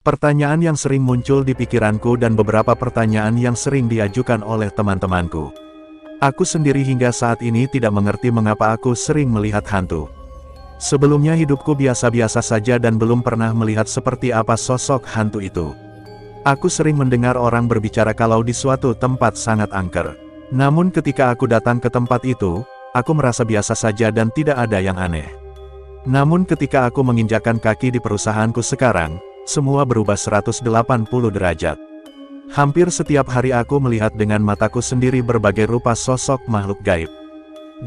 Pertanyaan yang sering muncul di pikiranku dan beberapa pertanyaan yang sering diajukan oleh teman-temanku. Aku sendiri hingga saat ini tidak mengerti mengapa aku sering melihat hantu. Sebelumnya hidupku biasa-biasa saja dan belum pernah melihat seperti apa sosok hantu itu. Aku sering mendengar orang berbicara kalau di suatu tempat sangat angker. Namun ketika aku datang ke tempat itu, aku merasa biasa saja dan tidak ada yang aneh. Namun ketika aku menginjakkan kaki di perusahaanku sekarang, semua berubah 180 derajat. Hampir setiap hari aku melihat dengan mataku sendiri berbagai rupa sosok makhluk gaib.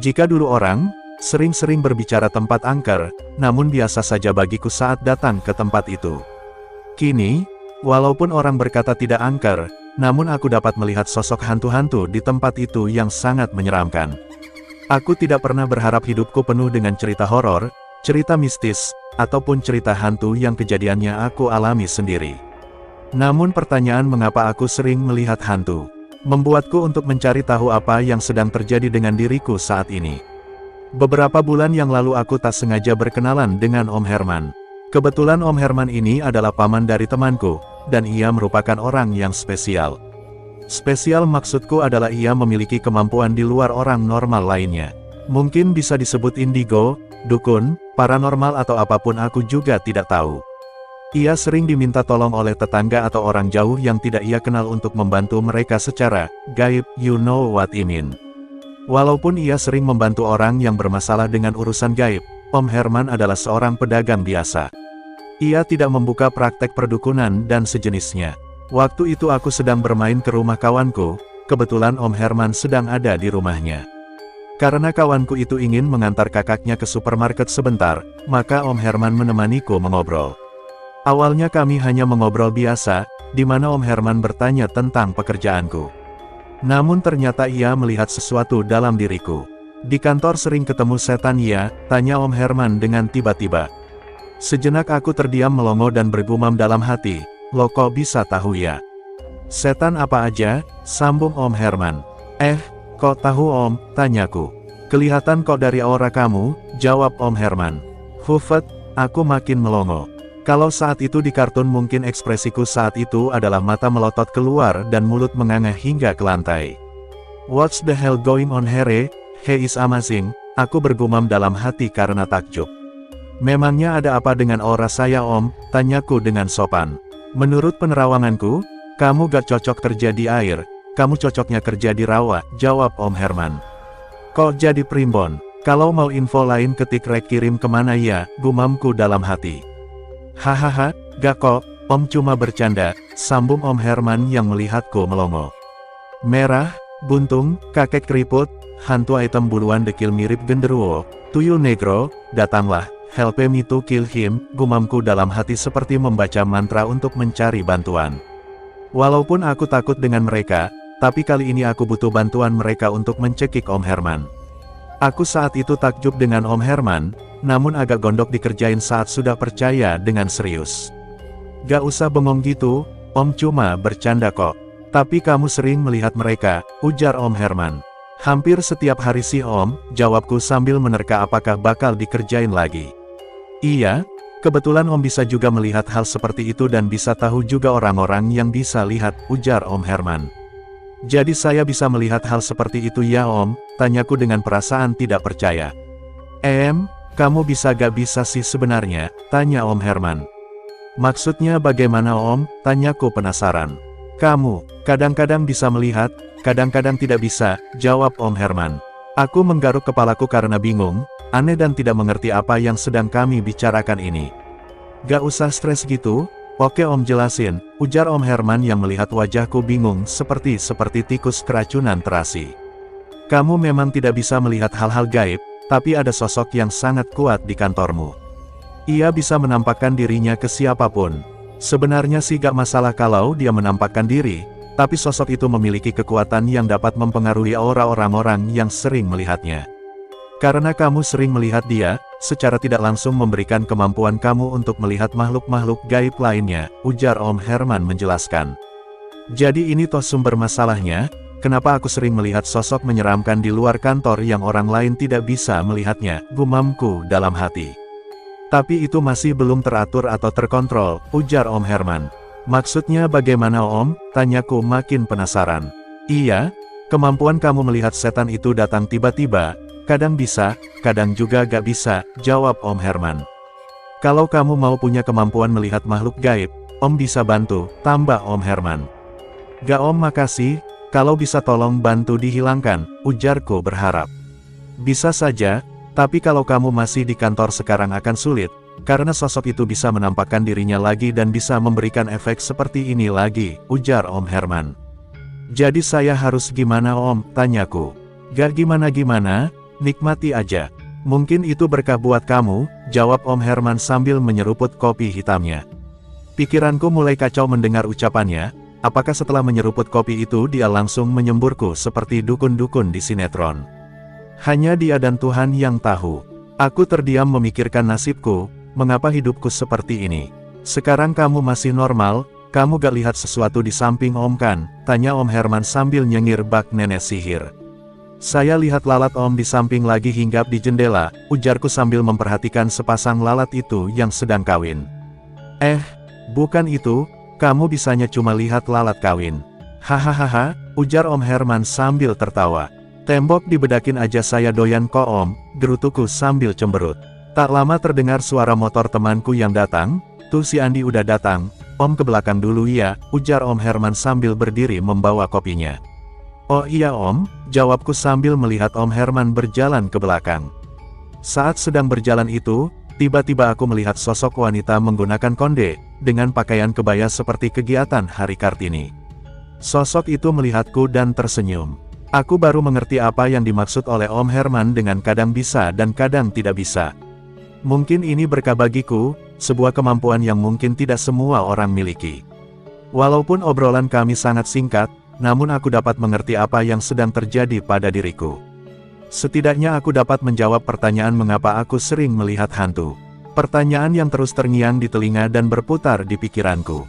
Jika dulu orang sering-sering berbicara tempat angker, namun biasa saja bagiku saat datang ke tempat itu. Kini, walaupun orang berkata tidak angker, namun aku dapat melihat sosok hantu-hantu di tempat itu yang sangat menyeramkan. Aku tidak pernah berharap hidupku penuh dengan cerita horor, cerita mistis, ataupun cerita hantu yang kejadiannya aku alami sendiri. Namun pertanyaan mengapa aku sering melihat hantu, membuatku untuk mencari tahu apa yang sedang terjadi dengan diriku saat ini. Beberapa bulan yang lalu aku tak sengaja berkenalan dengan Om Herman. Kebetulan Om Herman ini adalah paman dari temanku, dan ia merupakan orang yang spesial. Spesial maksudku adalah ia memiliki kemampuan di luar orang normal lainnya. Mungkin bisa disebut indigo, dukun, paranormal atau apapun aku juga tidak tahu. Ia sering diminta tolong oleh tetangga atau orang jauh yang tidak ia kenal untuk membantu mereka secara gaib, you know what I mean. Walaupun ia sering membantu orang yang bermasalah dengan urusan gaib, Om Herman adalah seorang pedagang biasa. Ia tidak membuka praktek perdukunan dan sejenisnya. Waktu itu aku sedang bermain ke rumah kawanku, kebetulan Om Herman sedang ada di rumahnya. Karena kawanku itu ingin mengantar kakaknya ke supermarket sebentar, maka Om Herman menemaniku mengobrol. Awalnya kami hanya mengobrol biasa, di mana Om Herman bertanya tentang pekerjaanku. Namun ternyata ia melihat sesuatu dalam diriku. Di kantor sering ketemu setan ya, tanya Om Herman dengan tiba-tiba. Sejenak aku terdiam melongo dan bergumam dalam hati, lo kok bisa tahu ya? Setan apa aja? Sambung Om Herman. Kok tahu Om? Tanyaku. Kelihatan kok dari aura kamu, jawab Om Herman. Hufet, aku makin melongo. Kalau saat itu di kartun mungkin ekspresiku saat itu adalah mata melotot keluar dan mulut menganga hingga ke lantai. What's the hell going on here? He is amazing, aku bergumam dalam hati karena takjub. Memangnya ada apa dengan aura saya Om? Tanyaku dengan sopan. Menurut penerawanganku, kamu gak cocok kerja di air, kamu cocoknya kerja di rawa, jawab Om Herman. Kok jadi primbon? Kalau mau info lain ketik rek kirim kemana ya, gumamku dalam hati. Hahaha, gak kok, Om cuma bercanda, sambung Om Herman yang melihatku melongo. Merah, buntung, kakek keriput, hantu item buluan dekil mirip genderuwo, tuyul negro, datanglah, help me to kill him, gumamku dalam hati seperti membaca mantra untuk mencari bantuan. Walaupun aku takut dengan mereka, tapi kali ini aku butuh bantuan mereka untuk mencekik Om Herman. Aku saat itu takjub dengan Om Herman, namun agak gondok dikerjain saat sudah percaya dengan serius. Gak usah bengong gitu, Om cuma bercanda kok. Tapi kamu sering melihat mereka, ujar Om Herman. Hampir setiap hari sih Om, jawabku sambil menerka apakah bakal dikerjain lagi. Iya, kebetulan Om bisa juga melihat hal seperti itu dan bisa tahu juga orang-orang yang bisa lihat, ujar Om Herman. Jadi saya bisa melihat hal seperti itu ya Om, tanyaku dengan perasaan tidak percaya. Kamu bisa gak bisa sih sebenarnya, tanya Om Herman. Maksudnya bagaimana Om, tanyaku penasaran. Kamu, kadang-kadang bisa melihat, kadang-kadang tidak bisa, jawab Om Herman. Aku menggaruk kepalaku karena bingung, aneh dan tidak mengerti apa yang sedang kami bicarakan ini. Gak usah stres gitu. Oke Om jelasin, ujar Om Herman yang melihat wajahku bingung seperti tikus keracunan terasi. Kamu memang tidak bisa melihat hal-hal gaib, tapi ada sosok yang sangat kuat di kantormu. Ia bisa menampakkan dirinya ke siapapun. Sebenarnya sih gak masalah kalau dia menampakkan diri, tapi sosok itu memiliki kekuatan yang dapat mempengaruhi aura orang-orang yang sering melihatnya. Karena kamu sering melihat dia, secara tidak langsung memberikan kemampuan kamu untuk melihat makhluk-makhluk gaib lainnya, ujar Om Herman menjelaskan. Jadi ini toh sumber masalahnya, kenapa aku sering melihat sosok menyeramkan di luar kantor yang orang lain tidak bisa melihatnya, gumamku dalam hati. Tapi itu masih belum teratur atau terkontrol, ujar Om Herman. Maksudnya bagaimana Om? Tanyaku makin penasaran. Iya, kemampuan kamu melihat setan itu datang tiba-tiba, kadang bisa, kadang juga gak bisa, jawab Om Herman. Kalau kamu mau punya kemampuan melihat makhluk gaib, Om bisa bantu, tambah Om Herman. Gak Om, makasih, kalau bisa tolong bantu dihilangkan, ujarku berharap. Bisa saja, tapi kalau kamu masih di kantor sekarang akan sulit, karena sosok itu bisa menampakkan dirinya lagi dan bisa memberikan efek seperti ini lagi, ujar Om Herman. Jadi saya harus gimana Om? Tanyaku. Gak gimana-gimana, nikmati aja. Mungkin itu berkah buat kamu, jawab Om Herman sambil menyeruput kopi hitamnya. Pikiranku mulai kacau mendengar ucapannya, apakah setelah menyeruput kopi itu dia langsung menyemburku seperti dukun-dukun di sinetron. Hanya dia dan Tuhan yang tahu. Aku terdiam memikirkan nasibku, mengapa hidupku seperti ini. Sekarang kamu masih normal, kamu gak lihat sesuatu di samping Om kan? Tanya Om Herman sambil nyengir bak nenek sihir. Saya lihat lalat Om di samping lagi hinggap di jendela, ujarku sambil memperhatikan sepasang lalat itu yang sedang kawin. Bukan itu, kamu bisanya cuma lihat lalat kawin. Hahaha, ujar Om Herman sambil tertawa. Tembok dibedakin aja saya doyan kok Om, gerutuku sambil cemberut. Tak lama terdengar suara motor temanku yang datang, tuh si Andi udah datang, Om ke belakang dulu ya, ujar Om Herman sambil berdiri membawa kopinya. Oh iya Om, jawabku sambil melihat Om Herman berjalan ke belakang. Saat sedang berjalan itu, tiba-tiba aku melihat sosok wanita menggunakan konde, dengan pakaian kebaya seperti kegiatan Hari Kartini. Sosok itu melihatku dan tersenyum. Aku baru mengerti apa yang dimaksud oleh Om Herman dengan kadang bisa dan kadang tidak bisa. Mungkin ini berkah bagiku, sebuah kemampuan yang mungkin tidak semua orang miliki. Walaupun obrolan kami sangat singkat, namun aku dapat mengerti apa yang sedang terjadi pada diriku. Setidaknya aku dapat menjawab pertanyaan mengapa aku sering melihat hantu. Pertanyaan yang terus terngiang di telinga dan berputar di pikiranku.